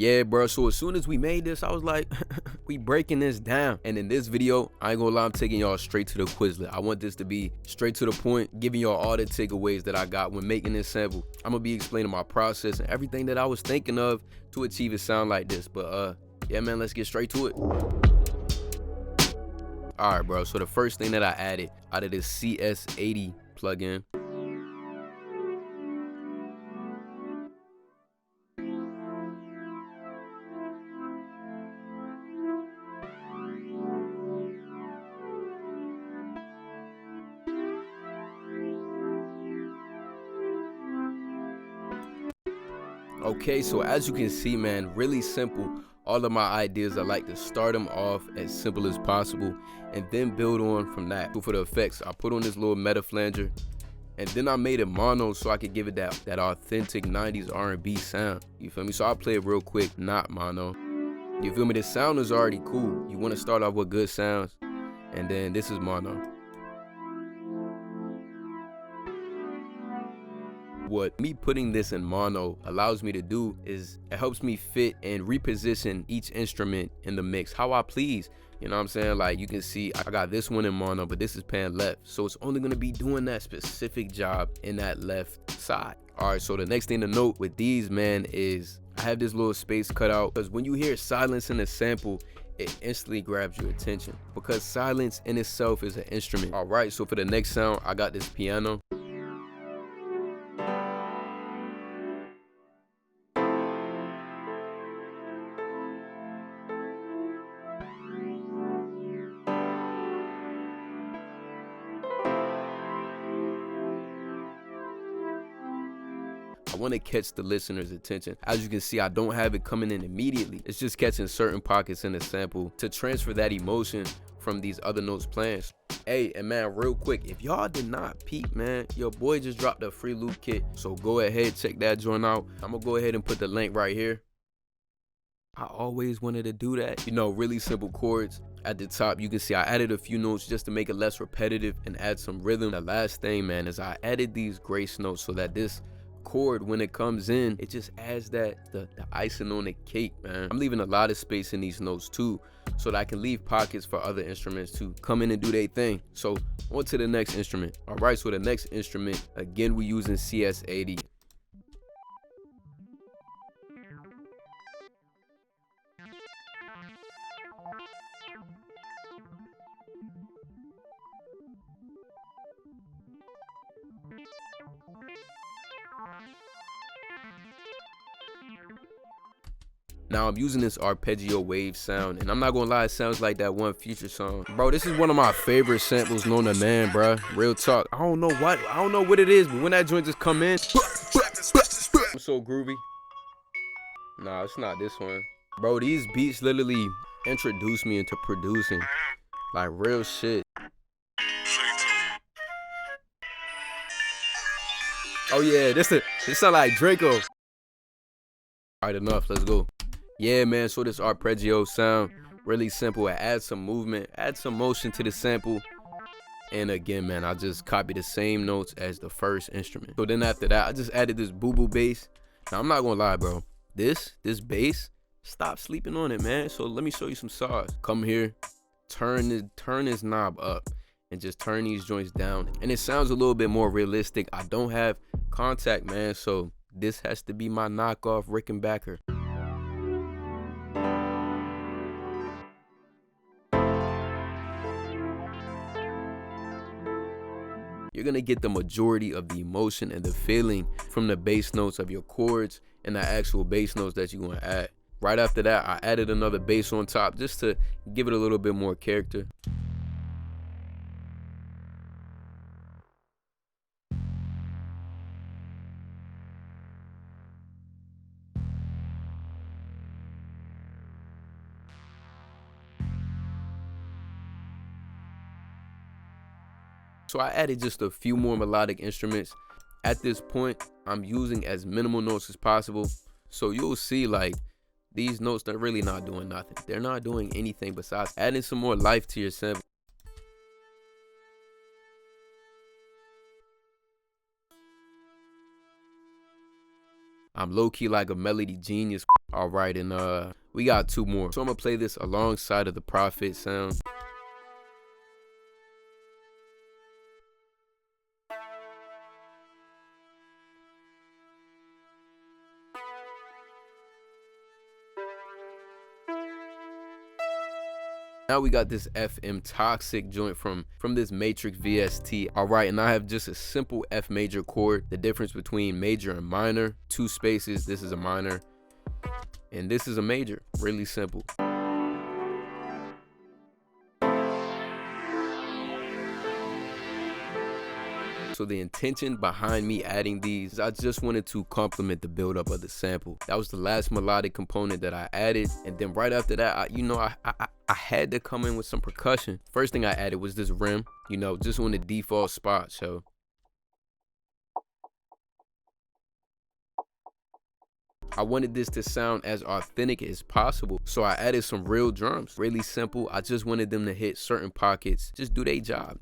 Yeah, bro, so as soon as we made this, I was like, we breaking this down. And in this video, I ain't gonna lie, I'm taking y'all straight to the Quizlet. I want this to be straight to the point, giving y'all all the takeaways that I got when making this sample. I'm gonna be explaining my process and everything that I was thinking of to achieve a sound like this. But yeah, man, let's get straight to it. All right, bro, so the first thing that I added out of this CS80 plugin, okay, so as you can see, man, really simple. All of my ideas, I like to start them off as simple as possible and then build on from that. So for the effects, I put on this little meta flanger, and then I made it mono so I could give it that authentic 90s R&B sound. You feel me? So I'll play it real quick, not mono. You feel me? The sound is already cool. You want to start off with good sounds, and then this is mono. What me putting this in mono allows me to do is it helps me fit and reposition each instrument in the mix how I please. You know what I'm saying? Like you can see I got this one in mono, but this is pan left, so it's only gonna be doing that specific job in that left side. All right, so the next thing to note with these, man, is I have this little space cut out because when you hear silence in a sample, it instantly grabs your attention because silence in itself is an instrument. All right, so for the next sound, I got this piano. I want to catch the listener's attention. As you can see, I don't have it coming in immediately. It's just catching certain pockets in the sample to transfer that emotion from these other notes playing. Hey, and man, real quick, if y'all did not peep, man, your boy just dropped a free loop kit, so go ahead, check that joint out. I'm gonna go ahead and put the link right here. I always wanted to do that. You know, really simple chords. At the top, you can see I added a few notes just to make it less repetitive and add some rhythm. The last thing, man, is I added these grace notes so that this chord, when it comes in, it just adds the icing on the cake, man. I'm leaving a lot of space in these notes too, so that I can leave pockets for other instruments to come in and do their thing. So on to the next instrument. All right, so the next instrument, again, we're using CS80. Now I'm using this arpeggio wave sound, and I'm not gonna lie, it sounds like that one Future song. Bro, this is one of my favorite samples known to man, bro. Real talk. I don't know what it is, but when that joint just come in, I'm so groovy. Nah, it's not this one. Bro, these beats literally introduced me into producing. Like real shit. Oh yeah, this sound like Draco. Alright, enough, let's go. Yeah, man, so this arpeggio sound, really simple. It adds some movement, adds some motion to the sample. And again, man, I just copied the same notes as the first instrument. So then after that, I just added this boo-boo bass. Now, I'm not gonna lie, bro. This bass, stop sleeping on it, man. So let me show you some sauce. Come here, turn this knob up, and just turn these joints down. And it sounds a little bit more realistic. I don't have contact, man, so this has to be my knockoff Rickenbacker. You're gonna get the majority of the emotion and the feeling from the bass notes of your chords and the actual bass notes that you're gonna add. Right after that, I added another bass on top just to give it a little bit more character. So I added just a few more melodic instruments. At this point, I'm using as minimal notes as possible. So you'll see like these notes, they're really not doing nothing. They're not doing anything besides adding some more life to your sample. I'm low-key like a melody genius. All right, and we got 2 more. So I'm gonna play this alongside of the Prophet sound. Now we got this FM toxic joint from this Matrix VST. All right, and I have just a simple F major chord. The difference between major and minor, 2 spaces. This is a minor and this is a major. Really simple. So the intention behind me adding these, I just wanted to complement the buildup of the sample. That was the last melodic component that I added. And then right after that, I had to come in with some percussion. First thing I added was this rim, just on the default spot. So I wanted this to sound as authentic as possible. So I added some real drums. Really simple. I just wanted them to hit certain pockets, just do their job.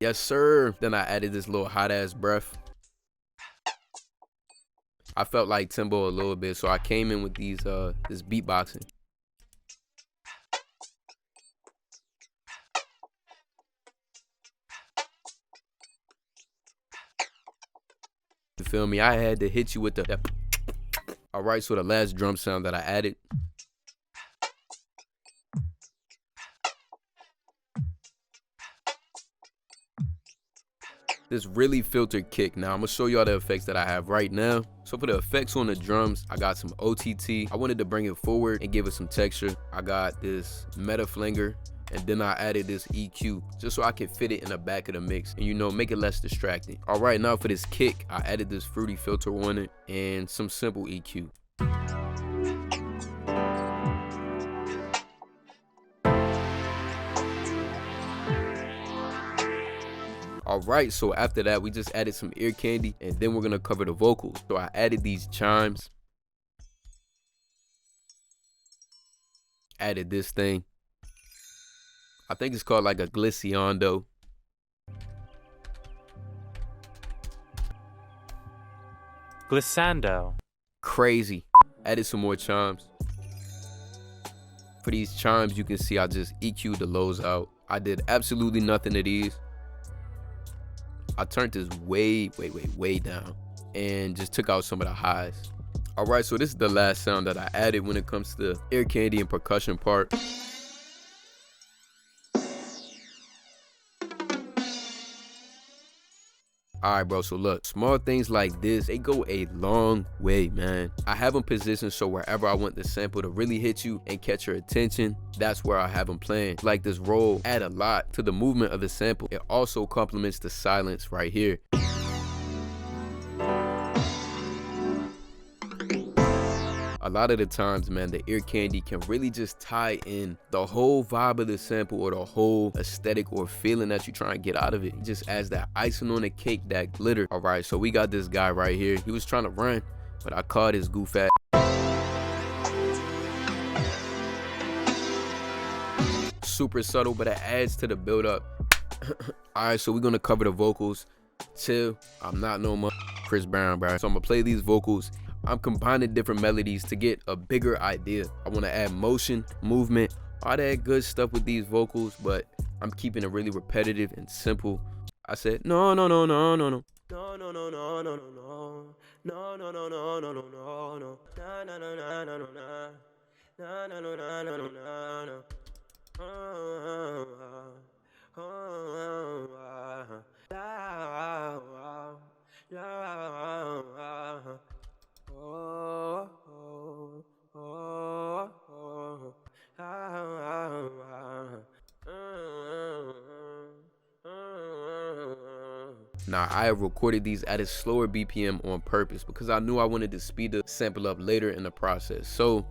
Yes, sir. Then I added this little hot ass breath. I felt like Timbo a little bit, so I came in with these this beatboxing. You feel me? I had to hit you with the. All right, so the last drum sound that I added. This really filtered kick. Now I'm gonna show y'all the effects that I have right now. So for the effects on the drums, I got some OTT. I wanted to bring it forward and give it some texture. I got this meta flinger, and then I added this EQ just so I could fit it in the back of the mix and make it less distracting. All right, now for this kick, I added this fruity filter on it and some simple EQ. All right, so after that, we just added some ear candy, and then we're gonna cover the vocals. So I added these chimes, added this thing. I think it's called like a glissando. Glissando. Crazy. Added some more chimes. For these chimes, you can see I just EQ'd the lows out. I did absolutely nothing to these. I turned this way down and just took out some of the highs. All right, so this is the last sound that I added when it comes to the ear candy and percussion part. All right, bro, so look, small things like this, they go a long way, man. I have them positioned so wherever I want the sample to really hit you and catch your attention, that's where I have them playing. Like this roll add a lot to the movement of the sample. It also complements the silence right here. A lot of the times, man, the ear candy can really just tie in the whole vibe of the sample or the whole aesthetic or feeling that you try and get out of it. It just adds that icing on the cake, that glitter. All right, so we got this guy right here. He was trying to run, but I caught his goof ass. Super subtle, but it adds to the build up. All right, so we're gonna cover the vocals. Chill, I'm not no more Chris Brown, bro. So I'm gonna play these vocals. I'm combining different melodies to get a bigger idea. I want to add motion, movement, all that good stuff with these vocals, but I'm keeping it really repetitive and simple. I said, no, no, no, no, no, no. No, no, no, no, no, no, no. No, no, no, no, no, no, no, no. Na, na, na, na, na, na, na. Na, na, na, na, na, na, na. Now, I have recorded these at a slower BPM on purpose because I knew I wanted to speed the sample up later in the process. So,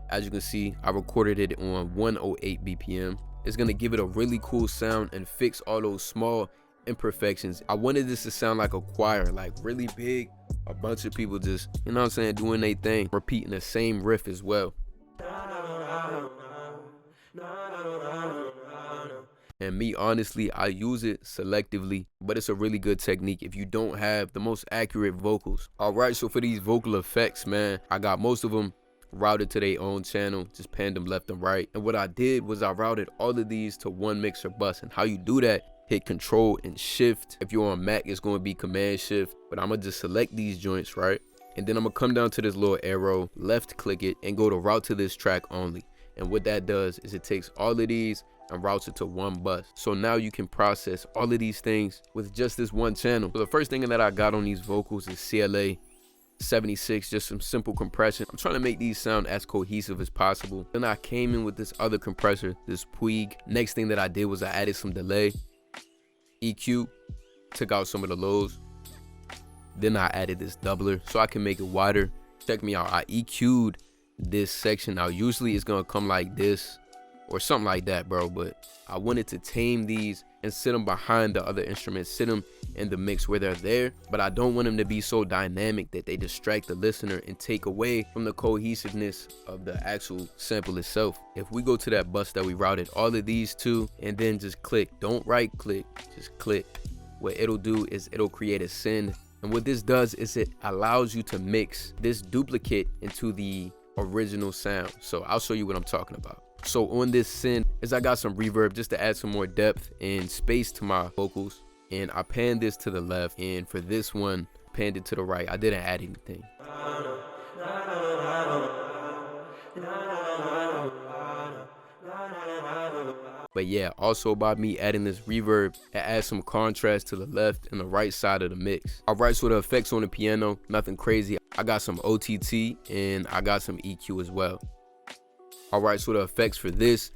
as you can see, I recorded it on 108 BPM. It's gonna give it a really cool sound and fix all those small imperfections. I wanted this to sound like a choir, like really big, a bunch of people just, you know what I'm saying, doing their thing, repeating the same riff as well. And me, honestly, I use it selectively, but it's a really good technique if you don't have the most accurate vocals. All right, so for these vocal effects, man, I got most of them routed to their own channel, just panned them left and right. And what I did was I routed all of these to one mixer bus. And how you do that, hit Control and Shift. If you're on Mac, it's going to be Command Shift, but I'm gonna just select these joints, right? And then I'm gonna come down to this little arrow, left click it, and go to route to this track only. And what that does is it takes all of these and routes it to one bus. So now you can process all of these things with just this one channel. So the first thing that I got on these vocals is CLA 76, just some simple compression. I'm trying to make these sound as cohesive as possible. Then I came in with this other compressor, this Puig. Next thing that I did was I added some delay, EQ, took out some of the lows. Then I added this doubler so I can make it wider. Check me out, I EQ'd this section. Now usually it's gonna come like this or something like that, bro, but I wanted to tame these and sit them behind the other instruments, sit them in the mix where they're there, but I don't want them to be so dynamic that they distract the listener and take away from the cohesiveness of the actual sample itself. If we go to that bus that we routed all of these to, and then just click, don't right click, just click, what it'll do is it'll create a send. And what this does is it allows you to mix this duplicate into the original sound. So I'll show you what I'm talking about. So on this send is I got some reverb just to add some more depth and space to my vocals. And I panned this to the left, and for this one, panned it to the right. I didn't add anything. But yeah, also by me adding this reverb, it adds some contrast to the left and the right side of the mix. All right, so the effects on the piano, nothing crazy. I got some OTT and I got some EQ as well. All right, so the effects for this,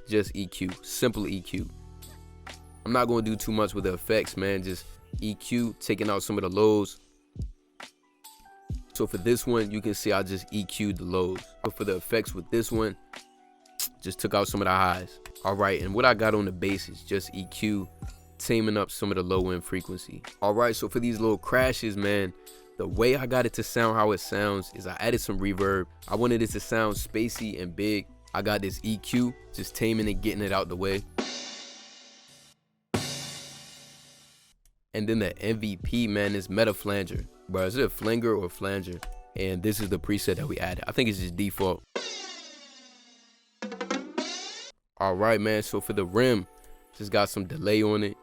just EQ, simple EQ. I'm not gonna do too much with the effects, man, just EQ, taking out some of the lows. So for this one, you can see I just EQ'd the lows. But for the effects with this one, just took out some of the highs. All right, and what I got on the bass is just EQ, taming up some of the low end frequency. All right, so for these little crashes, man, the way I got it to sound how it sounds is I added some reverb. I wanted it to sound spacey and big. I got this EQ, just taming it, getting it out the way. And then the MVP, man, is meta flanger. Bro, is it a flanger or flanger? And this is the preset that we added. I think it's just default. All right, man, so for the rim, just got some delay on it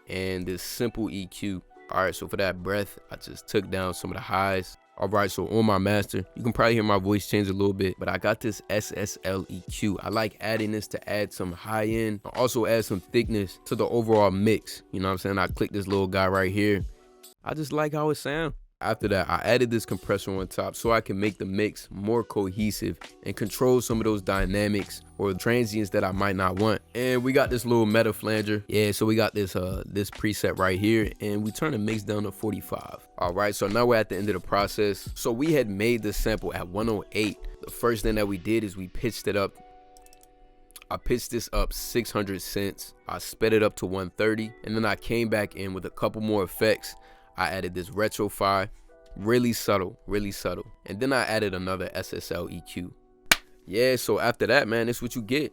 and this simple EQ. All right, so for that breath, I just took down some of the highs. All right, so on my master, you can probably hear my voice change a little bit, but I got this SSL EQ. I like adding this to add some high end, also add some thickness to the overall mix. You know what I'm saying? I click this little guy right here. I just like how it sounds. After that, I added this compressor on top so I can make the mix more cohesive and control some of those dynamics or transients that I might not want. And we got this little meta flanger. Yeah, so we got this this preset right here, and we turn the mix down to 45. All right, so now we're at the end of the process. So we had made the sample at 108. The first thing that we did is we pitched it up. I pitched this up 600 cents. I sped it up to 130, and then I came back in with a couple more effects. I added this retro-fi, really subtle, and then I added another SSL EQ. Yeah, so after that, man, that's what you get.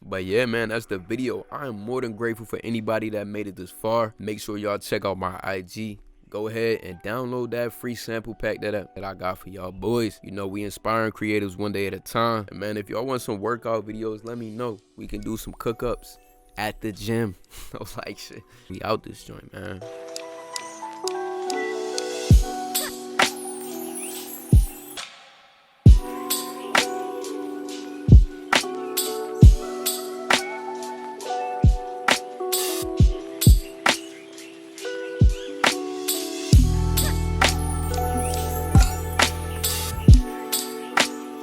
But yeah, man, that's the video. I am more than grateful for anybody that made it this far. Make sure y'all check out my IG. Go ahead and download that free sample pack that I got for y'all boys. You know, we inspiring creatives one day at a time. And man, if y'all want some workout videos, let me know. We can do some cook-ups at the gym. No like shit. We out this joint, man.